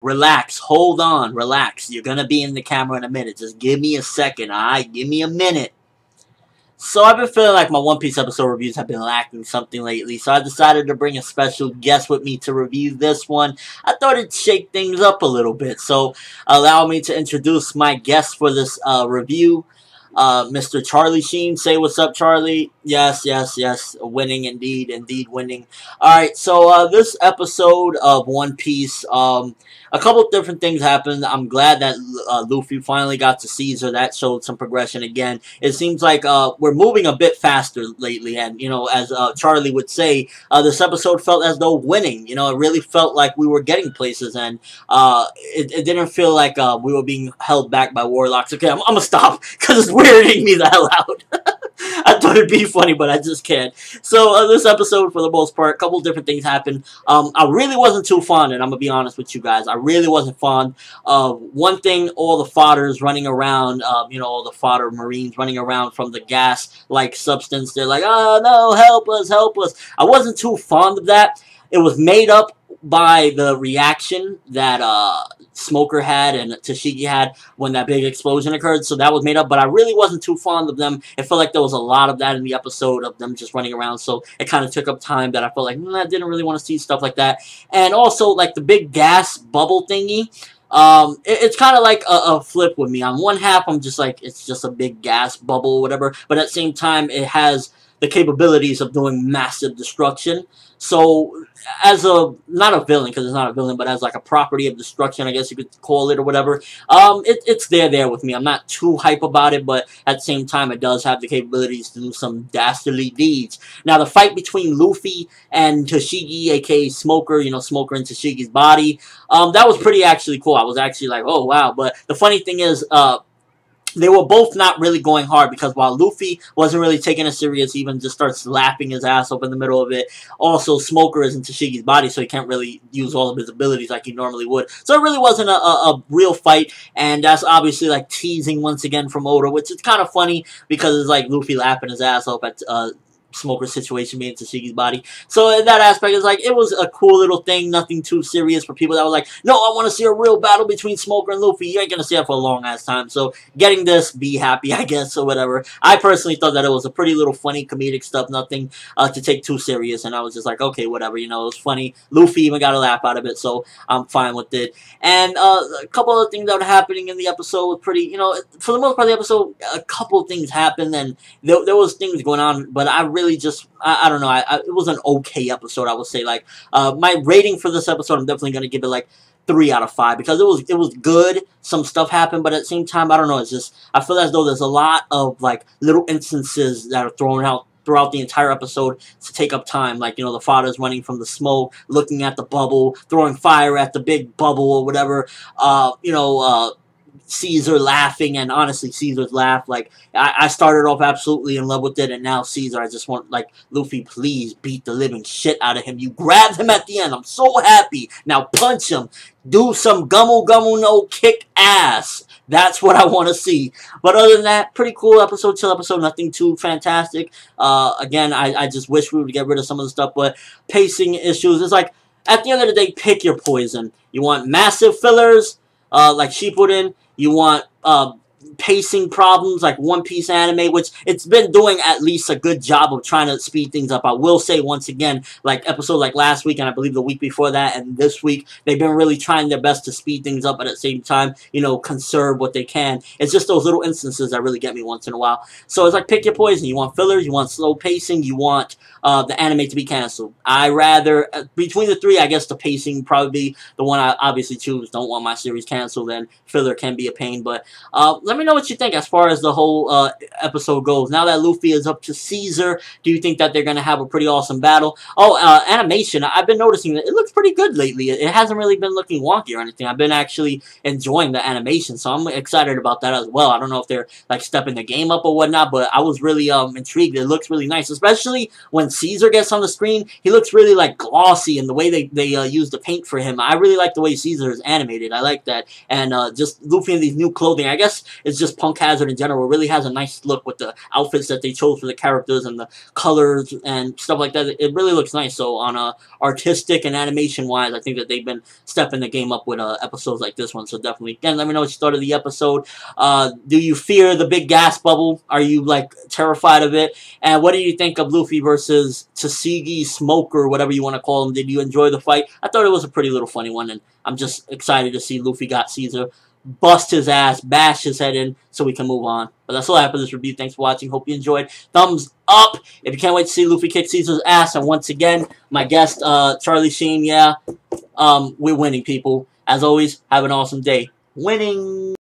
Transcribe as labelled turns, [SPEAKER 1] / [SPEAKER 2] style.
[SPEAKER 1] relax, hold on, relax. You're gonna be in the camera in a minute. Just give me a second, alright? Give me a minute. So I've been feeling like my One Piece episode reviews have been lacking something lately, so I decided to bring a special guest with me to review this one. I thought it'd shake things up a little bit, so allow me to introduce my guest for this review, Mr. Charlie Sheen. Say what's up, Charlie. Yes, yes, yes, winning indeed, indeed winning. Alright, so this episode of One Piece, a couple of different things happened. I'm glad that Luffy finally got to Caesar. That showed some progression again. It seems like we're moving a bit faster lately, and, you know, as Charlie would say, this episode felt as though winning. You know, it really felt like we were getting places, and it didn't feel like we were being held back by warlocks. Okay, I'm gonna stop, because it's weirding me the hell out. I thought it'd be funny, but I just can't. So, this episode, for the most part, a couple different things happened. I really wasn't too fond, and I'm gonna be honest with you guys. I really wasn't fond of one thing, all the fodders running around, you know, all the fodder marines running around from the gas-like substance. They're like, oh, no, help us, help us. I wasn't too fond of that. It was made up by the reaction that Smoker had and Tashigi had when that big explosion occurred, so that was made up, but I really wasn't too fond of them. It felt like there was a lot of that in the episode, of them just running around, so it kind of took up time that I felt like, I didn't really want to see stuff like that. And also, like, the big gas bubble thingy, it's kind of like a flip with me. On one half, I'm just like, it's just a big gas bubble or whatever, but at the same time, it has the capabilities of doing massive destruction. So, as a, not a villain, because it's not a villain, but as like a property of destruction, I guess you could call it, or whatever, it's there with me. I'm not too hype about it, but at the same time, it does have the capabilities to do some dastardly deeds. Now, the fight between Luffy and Tashigi, aka Smoker, you know, Smoker in Tashigi's body, that was pretty actually cool. I was actually like, oh, wow. But the funny thing is, they were both not really going hard, because while Luffy wasn't really taking it serious, he even just starts laughing his ass up in the middle of it. Also, Smoker is in Tashigi's body, so he can't really use all of his abilities like he normally would. So it really wasn't a real fight, and that's obviously like teasing once again from Oda, which is kind of funny, because it's like Luffy laughing his ass off at Smoker's situation being Tashigi's body. So in that aspect, it's like, it was a cool little thing, nothing too serious for people that were like, no, I want to see a real battle between Smoker and Luffy. You ain't gonna see that for a long ass time. So getting this, be happy, I guess, or whatever. I personally thought that it was a pretty little funny comedic stuff, nothing to take too serious, and I was just like, okay, whatever, you know, it was funny. Luffy even got a laugh out of it, so I'm fine with it. And a couple other things that were happening in the episode was pretty, you know, for the most part of the episode, a couple things happened, and there was things going on, but I really just, I don't know, it was an okay episode, I would say. Like, my rating for this episode, I'm definitely going to give it like 3 out of 5, because it was good. Some stuff happened, but at the same time, I don't know, it's just, I feel as though there's a lot of like little instances that are thrown out throughout the entire episode to take up time. Like, you know, the father's running from the smoke, looking at the bubble, throwing fire at the big bubble or whatever, you know, Caesar laughing, and honestly, Caesar's laugh, like, I started off absolutely in love with it, and now Caesar, I just want, like, Luffy, please beat the living shit out of him. You grabbed him at the end. I'm so happy. Now punch him. Do some gummo no kick ass. That's what I want to see. But other than that, pretty cool episode, chill episode, nothing too fantastic. Again, I just wish we would get rid of some of the stuff, but pacing issues, it's like, at the end of the day, pick your poison. You want massive fillers, like Shippuden. You want pacing problems like One Piece anime, which it's been doing at least a good job of trying to speed things up. I will say once again, like episode like last week, and I believe the week before that, and this week, they've been really trying their best to speed things up, but at the same time, you know, conserve what they can. It's just those little instances that really get me once in a while. So it's like, pick your poison. You want fillers, you want slow pacing, you want the anime to be canceled. I rather, between the three, I guess the pacing probably be the one I obviously choose. Don't want my series canceled, and filler can be a pain, but let me know what you think as far as the whole episode goes. Now that Luffy is up to Caesar, do you think that they're going to have a pretty awesome battle? Oh, animation, I've been noticing that it looks pretty good lately. It hasn't really been looking wonky or anything. I've been actually enjoying the animation, so I'm excited about that as well. I don't know if they're like stepping the game up or whatnot, but I was really intrigued. It looks really nice, especially when Caesar gets on the screen. He looks really like glossy, and the way they use the paint for him. I really like the way Caesar is animated. I like that. And just Luffy in these new clothing. I guess it's just Punk Hazard in general. It really has a nice look with the outfits that they chose for the characters and the colors and stuff like that. It really looks nice. So on artistic and animation wise, I think that they've been stepping the game up with episodes like this one. So definitely, again, let me know what you thought of the episode. Do you fear the big gas bubble? Are you like terrified of it? And what do you think of Luffy versus Tsukigi Smoker, whatever you want to call him? Did you enjoy the fight? I thought it was a pretty little funny one, and I'm just excited to see Luffy got Caesar bust his ass, bash his head in, so we can move on. But that's all I have for this review. Thanks for watching. Hope you enjoyed. Thumbs up if you can't wait to see Luffy kick Caesar's ass. And once again, my guest, Charlie Sheen, yeah, we're winning, people. As always, have an awesome day. Winning!